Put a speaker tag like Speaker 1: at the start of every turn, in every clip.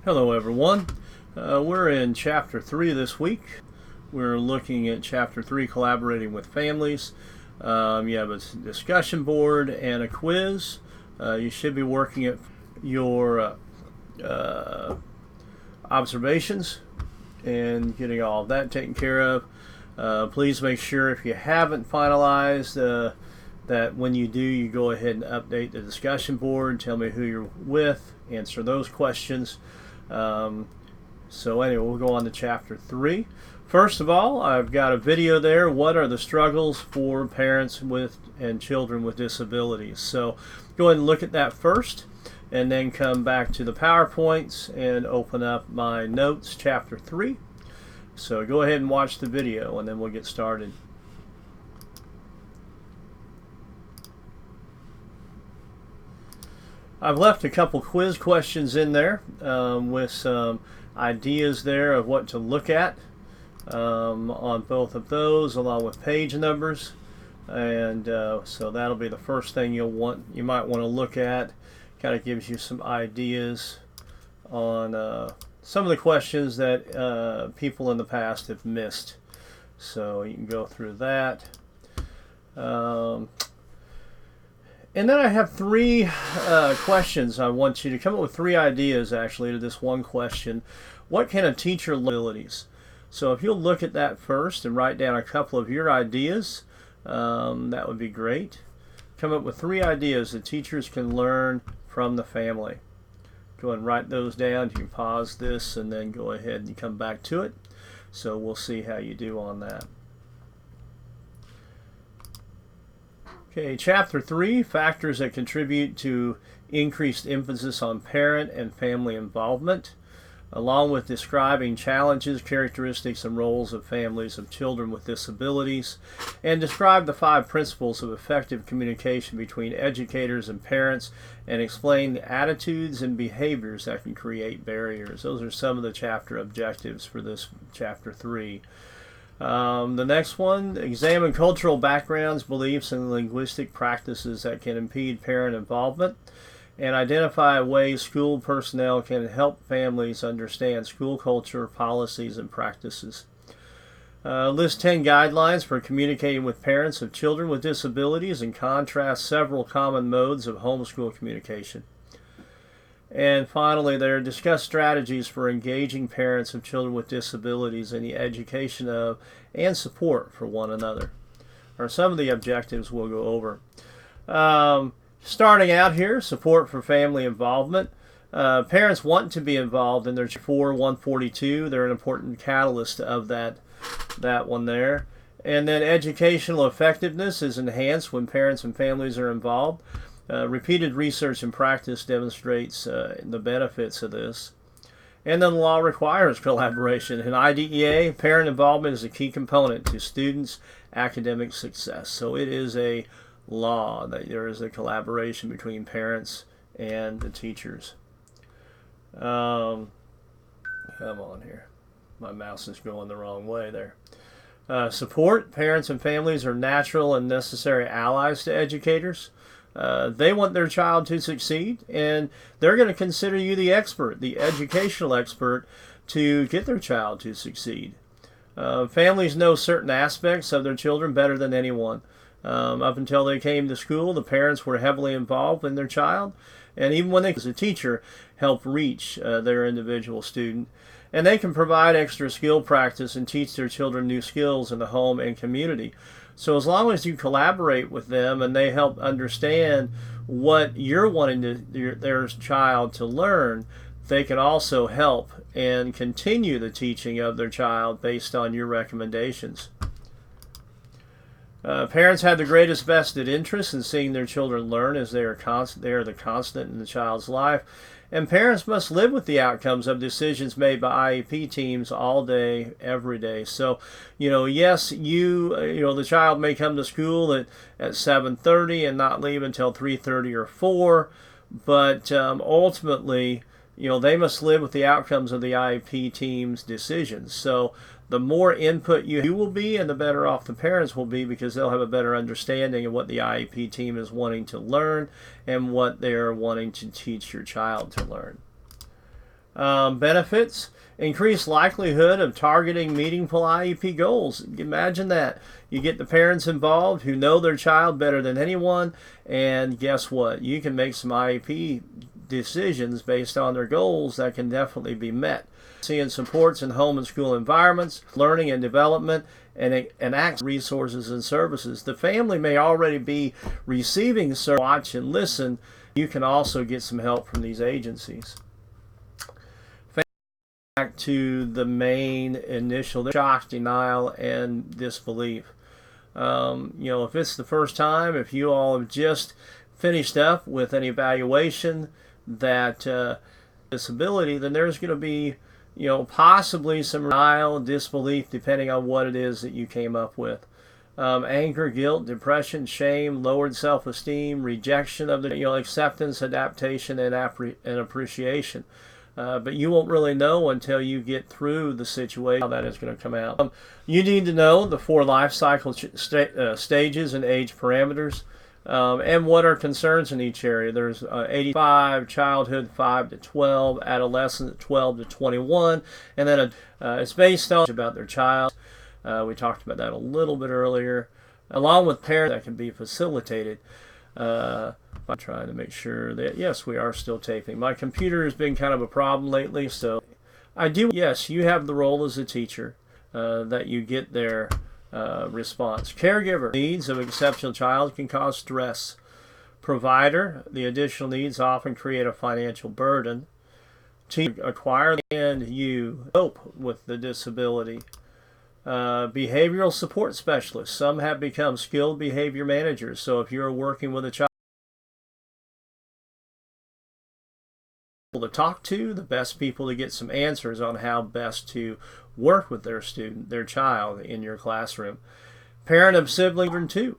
Speaker 1: Hello everyone. We're in Chapter 3 this week. We're looking at Chapter 3, Collaborating with Families. You have a discussion board and a quiz. You should be working at your observations and getting all of that taken care of. Please make sure if you haven't finalized that when you do, you go ahead and update the discussion board, tell me who you're with, answer those questions. So anyway, we'll go on to Chapter 3. First of all, I've got a video there. What are the struggles for parents with and children with disabilities? So go ahead and look at that first, and then come back to the PowerPoints and open up my notes, Chapter 3. So go ahead and watch the video, and then we'll get started. I've left a couple quiz questions in there with some ideas there of what to look at on both of those, along with page numbers. And so that'll be the first thing you might want to look at. Kind of gives you some ideas on some of the questions that people in the past have missed. So you can go through that. And then I have three questions. I want you to come up with three ideas, actually, to this one question. What can a teacher learn abilities? So if you'll look at that first and write down a couple of your ideas, that would be great. Come up with three ideas that teachers can learn from the family. Go ahead and write those down. You can pause this and then go ahead and come back to it. So we'll see how you do on that. Okay, Chapter 3, Factors that Contribute to Increased Emphasis on Parent and Family Involvement, along with describing challenges, characteristics, and roles of families of children with disabilities, and describe the 5 principles of effective communication between educators and parents, and explain the attitudes and behaviors that can create barriers. Those are some of the chapter objectives for this Chapter 3. The next one, examine cultural backgrounds, beliefs, and linguistic practices that can impede parent involvement, and identify ways school personnel can help families understand school culture, policies, and practices. List 10 guidelines for communicating with parents of children with disabilities and contrast several common modes of homeschool communication. And finally, there discuss strategies for engaging parents of children with disabilities in the education of and support for one another, are some of the objectives we'll go over. Starting out here, support for family involvement. Parents want to be involved in their 142. They're an important catalyst of that one there. And then educational effectiveness is enhanced when parents and families are involved. Repeated research and practice demonstrates the benefits of this. And then the law requires collaboration. In IDEA, parent involvement is a key component to students' academic success. So it is a law that there is a collaboration between parents and the teachers. Come on here. My mouse is going the wrong way there. Support. Parents and families are natural and necessary allies to educators. They want their child to succeed, and they're going to consider you the expert, the educational expert, to get their child to succeed. Families know certain aspects of their children better than anyone. Up until they came to school, the parents were heavily involved in their child, and even when they, as a teacher, help reach their individual student. And they can provide extra skill practice and teach their children new skills in the home and community. So as long as you collaborate with them and they help understand what you're wanting their child to learn, they can also help and continue the teaching of their child based on your recommendations. Parents have the greatest vested interest in seeing their children learn, as they are the constant in the child's life. And parents must live with the outcomes of decisions made by IEP teams all day, every day. So, yes, the child may come to school at 7:30 and not leave until 3:30 or 4, but ultimately, they must live with the outcomes of the IEP team's decisions. So the more input you will be, and the better off the parents will be, because they'll have a better understanding of what the IEP team is wanting to learn and what they're wanting to teach your child to learn. Benefits: increased likelihood of targeting meaningful IEP goals. Imagine that. You get the parents involved who know their child better than anyone, and guess what? You can make some IEP decisions based on their goals that can definitely be met. Seeing supports in home and school environments, learning and development, and access resources and services. The family may already be receiving service, watch and listen. You can also get some help from these agencies. Back to the main initial shock, denial, and disbelief. If it's the first time, if you all have just finished up with an evaluation that disability, then there's going to be possibly some denial, disbelief, depending on what it is that you came up with. Anger, guilt, depression, shame, lowered self-esteem, rejection of the acceptance, adaptation, and appreciation. But you won't really know until you get through the situation how that is going to come out. You need to know the 4 life cycle stages and age parameters, and what are concerns in each area. There's 85, childhood 5 to 12, adolescent 12 to 21, and then it's based on about their child. We talked about that a little bit earlier, along with parents that can be facilitated. I'm trying to make sure that, yes, we are still taping. My computer has been kind of a problem lately, so yes, you have the role as a teacher that you get their response. Caregiver: needs of exceptional child can cause stress. Provider: the additional needs often create a financial burden. Teacher: acquire and you cope with the disability. Behavioral support specialists: some have become skilled behavior managers. So if you're working with a child to talk to, the best people to get some answers on how best to work with their child in your classroom. Parent of sibling too.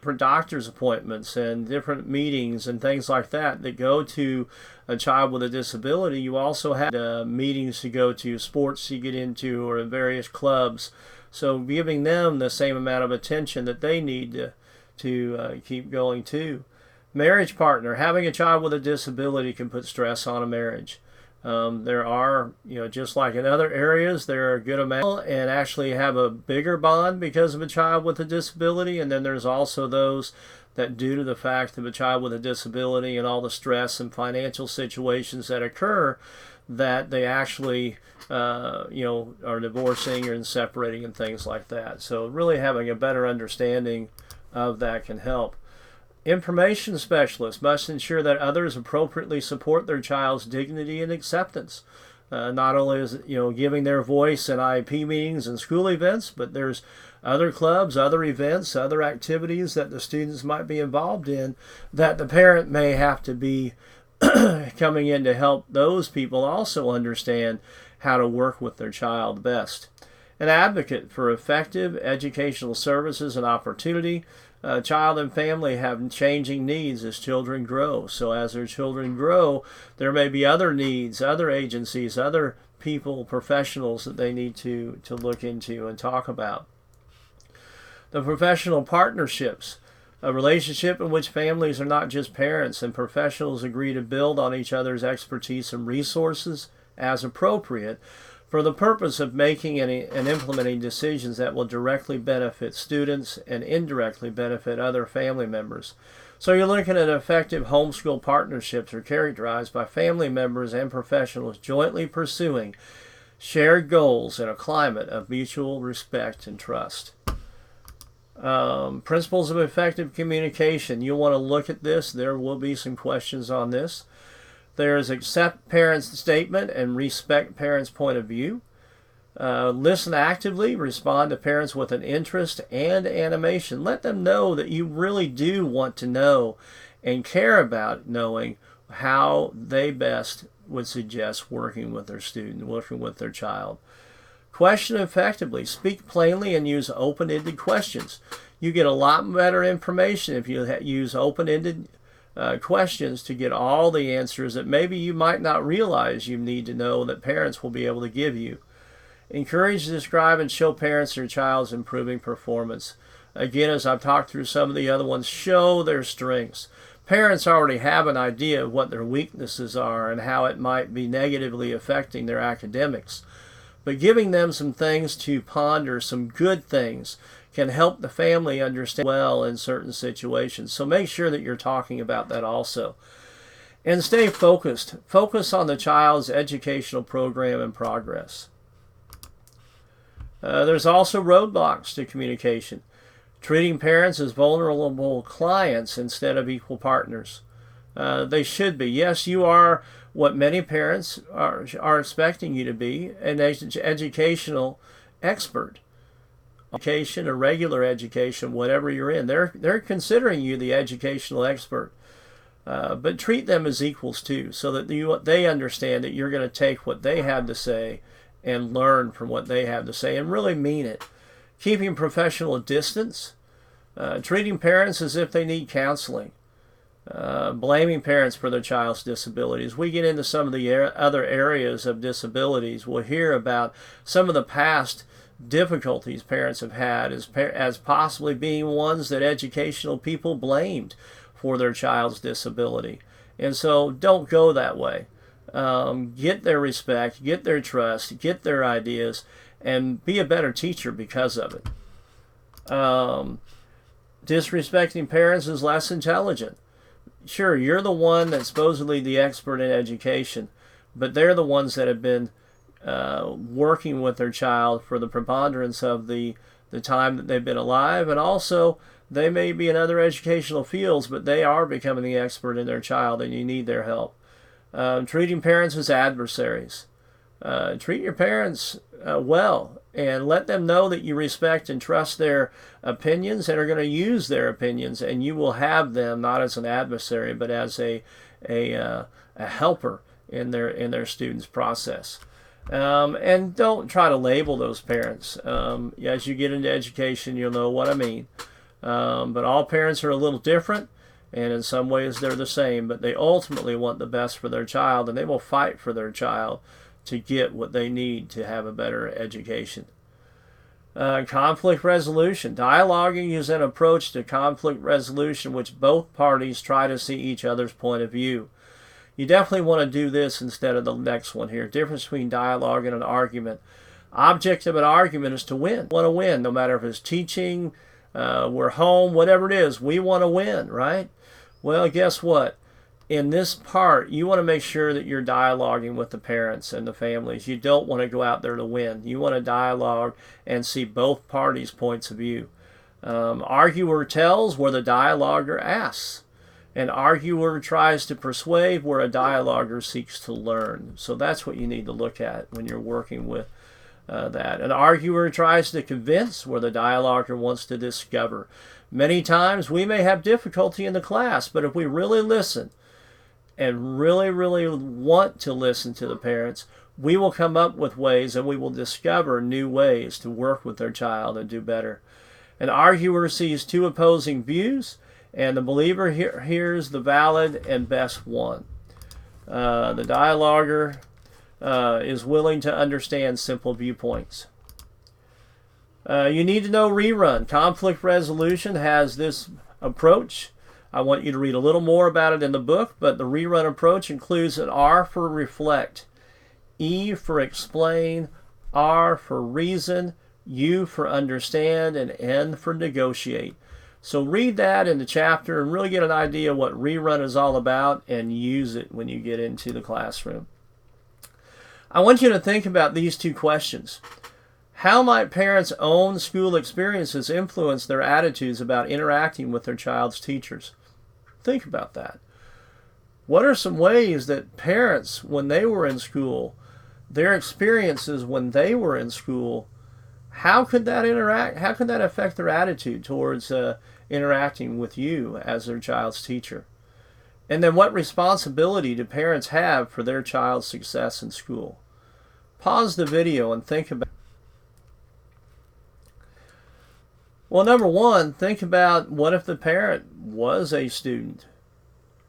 Speaker 1: For doctor's appointments and different meetings and things like that go to a child with a disability. You also have meetings to go to, sports you get into, or various clubs. So giving them the same amount of attention that they need to keep going too. Marriage partner: having a child with a disability can put stress on a marriage. There are, just like in other areas, there are a good amount and actually have a bigger bond because of a child with a disability. And then there's also those that, due to the fact of a child with a disability and all the stress and financial situations that occur, that they actually, are divorcing and separating and things like that. So really having a better understanding of that can help. Information specialists must ensure that others appropriately support their child's dignity and acceptance. Not only is giving their voice in IEP meetings and school events, but there's other clubs, other events, other activities that the students might be involved in that the parent may have to be coming in to help those people also understand how to work with their child best. An advocate for effective educational services and opportunity. Child and family have changing needs as children grow. So as their children grow, there may be other needs, other agencies, other people, professionals that they need to look into and talk about. The professional partnerships: a relationship in which families are not just parents, and professionals agree to build on each other's expertise and resources as appropriate for the purpose of making and implementing decisions that will directly benefit students and indirectly benefit other family members. So you're looking at effective homeschool partnerships are characterized by family members and professionals jointly pursuing shared goals in a climate of mutual respect and trust. Principles of effective communication. You'll want to look at this. There will be some questions on this. There's accept parents' statement and respect parents' point of view. Listen actively, respond to parents with an interest and animation. Let them know that you really do want to know and care about knowing how they best would suggest working with their student, working with their child. Question effectively. Speak plainly and use open-ended questions. You get a lot better information if you use open-ended questions to get all the answers that maybe you might not realize you need to know that parents will be able to give you. Encourage, describe, and show parents their child's improving performance. Again, as I've talked through some of the other ones, show their strengths. parents already have an idea of what their weaknesses are and how it might be negatively affecting their academics. But giving them some things to ponder, some good things, can help the family understand well in certain situations. So make sure that you're talking about that also. And stay focused. Focus on the child's educational program and progress. There's also roadblocks to communication. Treating parents as vulnerable clients instead of equal partners. They should be. Yes, you are what many parents are expecting you to be, an educational expert. Education or regular education, whatever you're in, they're considering you the educational expert. But treat them as equals too, so that they understand that you're going to take what they have to say and learn from what they have to say and really mean it. Keeping professional distance, treating parents as if they need counseling, blaming parents for their child's disabilities. We get into some of the other areas of disabilities. We'll hear about some of the past difficulties parents have had as possibly being ones that educational people blamed for their child's disability. And so don't go that way. Get their respect, get their trust, get their ideas, and be a better teacher because of it. Disrespecting parents is less intelligent. Sure, you're the one that's supposedly the expert in education, but they're the ones that have been working with their child for the preponderance of the time that they've been alive, and also they may be in other educational fields, but they are becoming the expert in their child, and you need their help. Treating parents as adversaries. Treat your parents well, and let them know that you respect and trust their opinions and are going to use their opinions, and you will have them not as an adversary, but as a helper in their students' process. And don't try to label those parents. As you get into education, you'll know what I mean. But all parents are a little different, and in some ways they're the same, but they ultimately want the best for their child, and they will fight for their child to get what they need to have a better education. Conflict resolution. Dialoguing is an approach to conflict resolution which both parties try to see each other's point of view. You definitely want to do this instead of the next one here. Difference between dialogue and an argument. Object of an argument is to win. We want to win, no matter if it's teaching, we're home, whatever it is. We want to win, right? Well, guess what? In this part, you want to make sure that you're dialoguing with the parents and the families. You don't want to go out there to win. You want to dialogue and see both parties' points of view. Arguer tells where the dialoguer asks. An arguer tries to persuade where a dialoguer seeks to learn. So that's what you need to look at when you're working with that. An arguer tries to convince where the dialoguer wants to discover. Many times we may have difficulty in the class, but if we really listen and really, really want to listen to the parents, we will come up with ways and we will discover new ways to work with their child and do better. An arguer sees two opposing views, and the believer hears the valid and best one. The dialoguer is willing to understand simple viewpoints. You need to know rerun. Conflict resolution has this approach. I want you to read a little more about it in the book, but the rerun approach includes an R for reflect, E for explain, R for reason, U for understand, and N for negotiate. So read that in the chapter and really get an idea what rerun is all about and use it when you get into the classroom. I want you to think about these two questions. How might parents' own school experiences influence their attitudes about interacting with their child's teachers? Think about that. What are some ways that parents, when they were in school, their experiences when they were in school, how could that affect their attitude towards interacting with you as their child's teacher? And then what responsibility do parents have for their child's success in school? Pause the video and think about. Well, number one, think about what if the parent was a student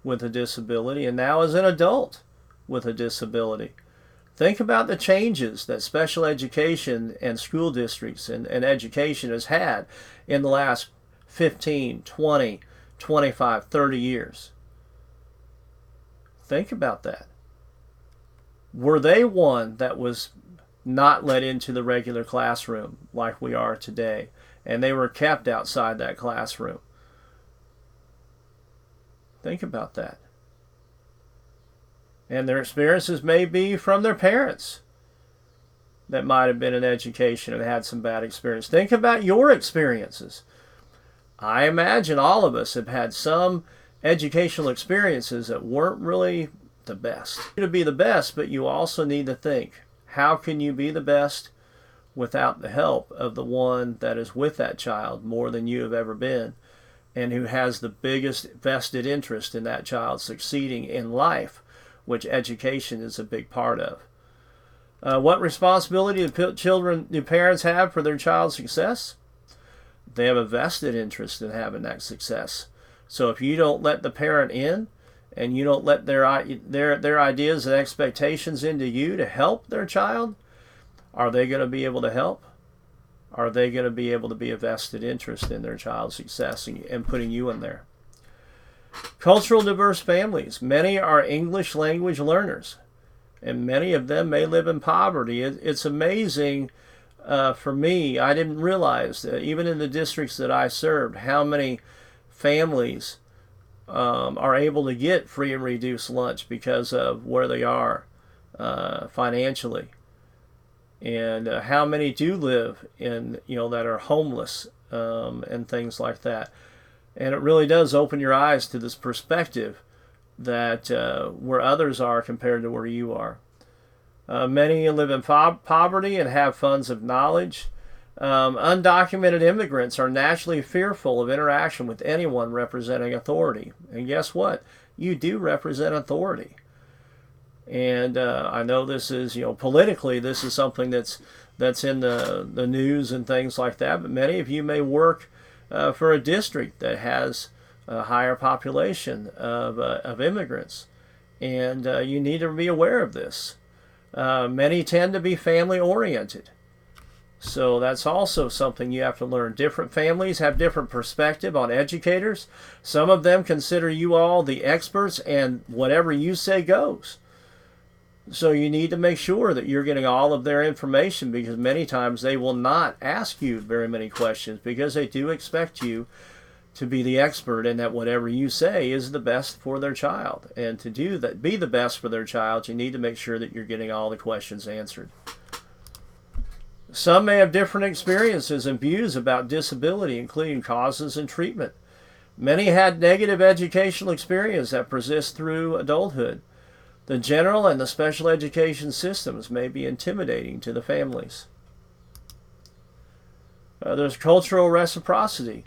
Speaker 1: with a disability and now is an adult with a disability. Think about the changes that special education and school districts and education has had in the last 15, 20, 25, 30 years. Think about that. Were they one that was not let into the regular classroom like we are today, and they were kept outside that classroom? Think about that. And their experiences may be from their parents that might have been in education and had some bad experience. Think about your experiences. I imagine all of us have had some educational experiences that weren't really the best. To be the best, but you also need to think, how can you be the best without the help of the one that is with that child more than you have ever been, and who has the biggest vested interest in that child succeeding in life, which education is a big part of. What responsibility do parents have for their child's success? They have a vested interest in having that success. So if you don't let the parent in, and you don't let their ideas and expectations into you to help their child, are they going to be able to help? Are they going to be able to be a vested interest in their child's success and putting you in there? Cultural diverse families. Many are English language learners, and many of them may live in poverty. It's amazing for me. I didn't realize that even in the districts that I served, how many families are able to get free and reduced lunch because of where they are financially, and how many do live in, that are homeless and things like that. And it really does open your eyes to this perspective that where others are compared to where you are. Many live in poverty and have funds of knowledge. Undocumented immigrants are naturally fearful of interaction with anyone representing authority. And guess what? You do represent authority. And I know this is, politically, this is something that's in the news and things like that. But many of you may work for a district that has a higher population of immigrants. And you need to be aware of this. Many tend to be family-oriented. So that's also something you have to learn. Different families have different perspective on educators. Some of them consider you all the experts, and whatever you say goes. So you need to make sure that you're getting all of their information, because many times they will not ask you very many questions because they do expect you to be the expert and that whatever you say is the best for their child. And to do that, be the best for their child, you need to make sure that you're getting all the questions answered. Some may have different experiences and views about disability, including causes and treatment. Many had negative educational experience that persists through adulthood. The general and the special education systems may be intimidating to the families. There's cultural reciprocity.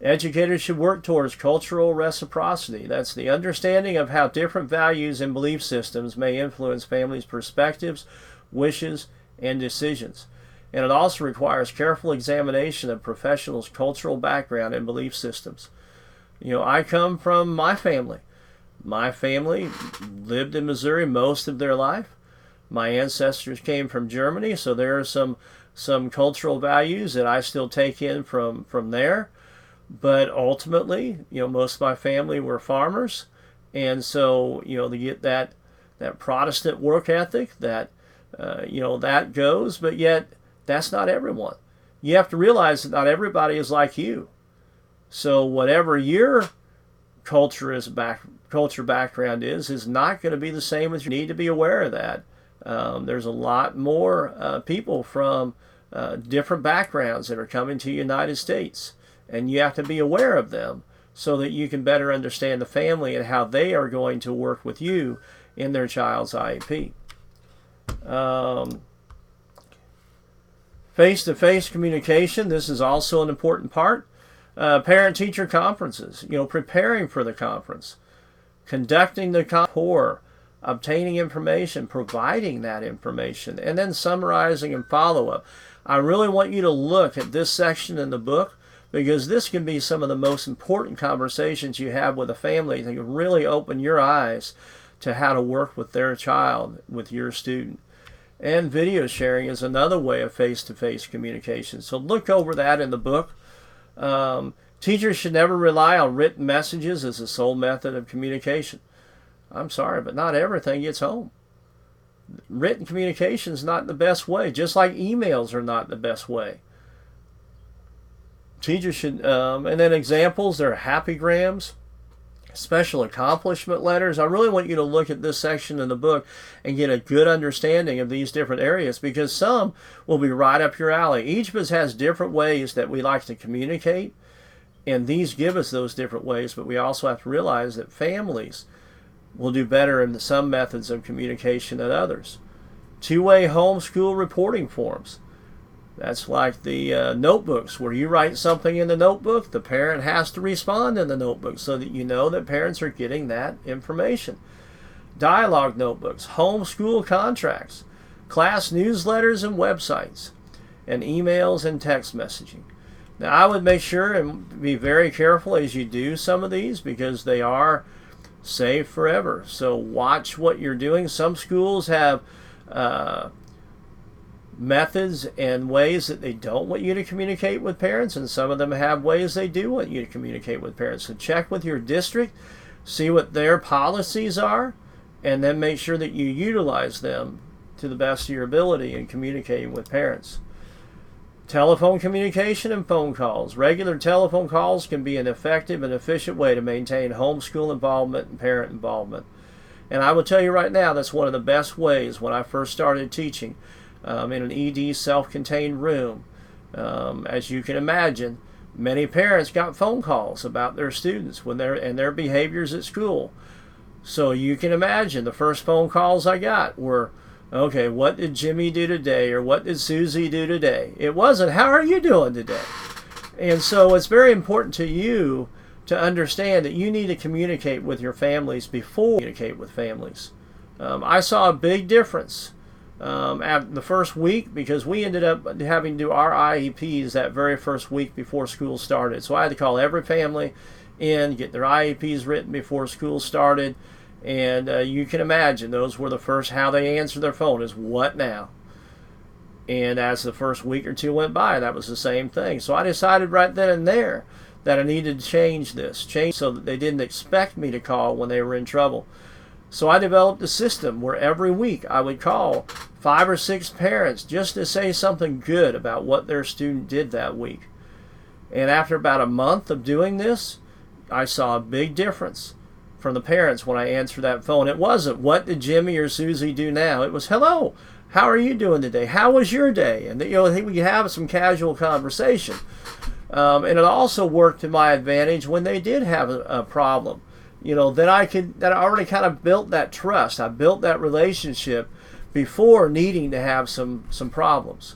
Speaker 1: Educators should work towards cultural reciprocity. That's the understanding of how different values and belief systems may influence families' perspectives, wishes, and decisions. And it also requires careful examination of professionals' cultural background and belief systems. I come from my family. My family lived in Missouri most of their life. My ancestors came from Germany, so there are some cultural values that I still take in from there. But ultimately, most of my family were farmers, and so to get that Protestant work ethic, that that goes, but yet that's not everyone. You have to realize that not everybody is like you. So whatever your culture background is not going to be the same as you. Need to be aware of that. There's a lot more people from different backgrounds that are coming to the United States, and you have to be aware of them so that you can better understand the family and how they are going to work with you in their child's IEP. Face-to-face communication, this is also an important part. Parent-teacher conferences, preparing for the conference, conducting the conference, obtaining information, providing that information, and then summarizing and follow-up. I really want you to look at this section in the book, because this can be some of the most important conversations you have with a family that can really open your eyes to how to work with their child, with your student. And video sharing is another way of face-to-face communication. So look over that in the book. Teachers should never rely on written messages as the sole method of communication. I'm sorry, but not everything gets home. Written communication is not the best way, just like emails are not the best way. Teachers should, and then examples, there are happygrams, special accomplishment letters. I really want you to look at this section in the book and get a good understanding of these different areas, because some will be right up your alley. Each of us has different ways that we like to communicate, and these give us those different ways, but we also have to realize that families will do better in some methods of communication than others. Two-way homeschool reporting forms. That's like the notebooks where you write something in the notebook, the parent has to respond in the notebook so that you know that parents are getting that information. Dialogue notebooks, homeschool contracts, class newsletters and websites, and emails and text messaging. Now, I would make sure and be very careful as you do some of these, because they are saved forever. So watch what you're doing. Some schools have methods and ways that they don't want you to communicate with parents, and some of them have ways they do want you to communicate with parents. So check with your district, see what their policies are, and then make sure that you utilize them to the best of your ability in communicating with parents. Telephone communication and phone calls. Regular telephone calls can be an effective and efficient way to maintain homeschool involvement and parent involvement. And I will tell you right now, that's one of the best ways. When I first started teaching in an ED self-contained room, as you can imagine, many parents got phone calls about their students and their behaviors at school. So you can imagine the first phone calls I got were, okay, what did Jimmy do today? Or what did Susie do today? It wasn't, how are you doing today? And so it's very important to you to understand that you need to communicate with your families before you communicate with families. I saw a big difference after the first week, because we ended up having to do our IEPs that very first week before school started. So I had to call every family in, get their IEPs written before school started. And you can imagine those were the first, how they answered their phone is, what now? And as the first week or two went by, that was the same thing. So I decided right then and there that I needed to change so that they didn't expect me to call when they were in trouble. So I developed a system where every week I would call 5 or 6 parents just to say something good about what their student did that week. And after about a month of doing this, I saw a big difference from the parents when I answered that phone. It wasn't, what did Jimmy or Susie do now? It was, hello, how are you doing today? How was your day? And I think we could have some casual conversation. And it also worked to my advantage when they did have a problem. That I already kind of built that trust. I built that relationship before needing to have some problems.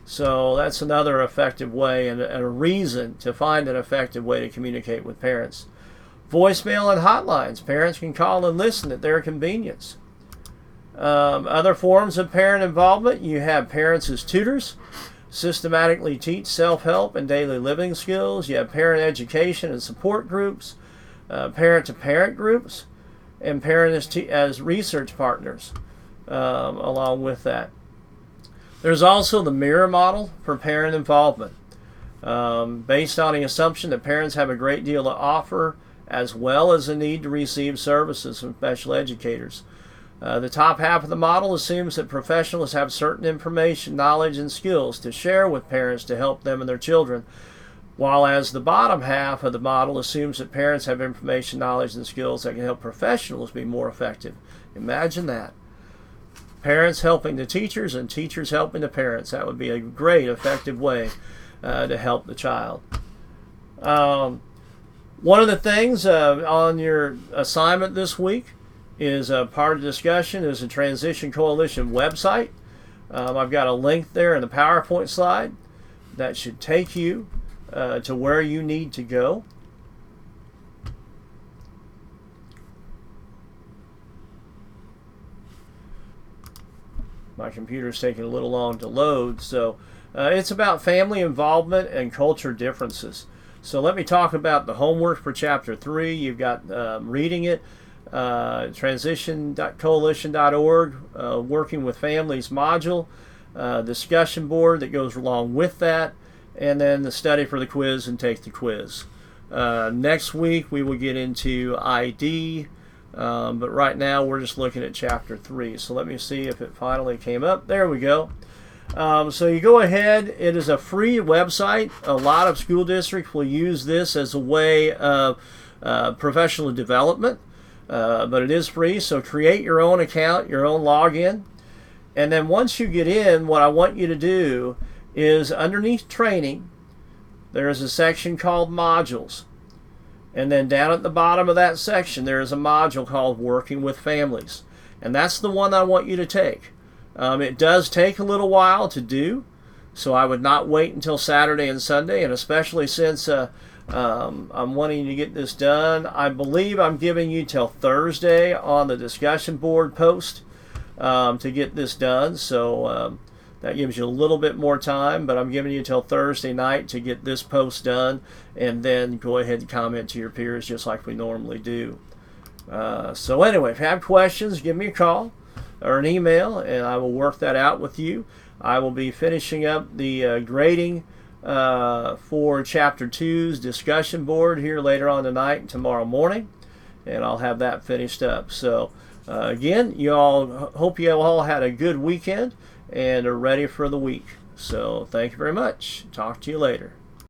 Speaker 1: So that's another effective way and a reason to find an effective way to communicate with parents. Voicemail and hotlines. Parents can call and listen at their convenience. Other forms of parent involvement, you have parents as tutors, systematically teach self-help and daily living skills. You have parent education and support groups, parent-to-parent groups, and parent as research partners along with that. There's also the mirror model for parent involvement, based on the assumption that parents have a great deal to offer, as well as a need to receive services from special educators. The top half of the model assumes that professionals have certain information, knowledge, and skills to share with parents to help them and their children, while as the bottom half of the model assumes that parents have information, knowledge, and skills that can help professionals be more effective. Imagine that. Parents helping the teachers and teachers helping the parents. That would be a great, effective way to help the child. One of the things on your assignment this week is part of the discussion is the Transition Coalition website. I've got a link there in the PowerPoint slide that should take you to where you need to go. My computer's taking a little long to load, so it's about family involvement and culture differences. So let me talk about the homework for Chapter 3. You've got reading it, transition.coalition.org, working with families module, discussion board that goes along with that, and then the study for the quiz and take the quiz. Next week we will get into ID, But right now we're just looking at chapter 3. So let me see if it finally came up. There we go. So you go ahead. It is a free website. A lot of school districts will use this as a way of professional development, but it is free. So create your own account, your own login. And then once you get in, what I want you to do is underneath training, there is a section called modules. And then down at the bottom of that section, there is a module called Working with Families. And that's the one I want you to take. It does take a little while to do, so I would not wait until Saturday and Sunday, and especially since I'm wanting to get this done. I believe I'm giving you till Thursday on the discussion board post to get this done, so that gives you a little bit more time, but I'm giving you till Thursday night to get this post done, and then go ahead and comment to your peers just like we normally do. So anyway, if you have questions, give me a call or an email, and I will work that out with you. I will be finishing up the grading for Chapter 2's discussion board here later on tonight and tomorrow morning, and I'll have that finished up. So again, hope you all had a good weekend and are ready for the week. So thank you very much. Talk to you later.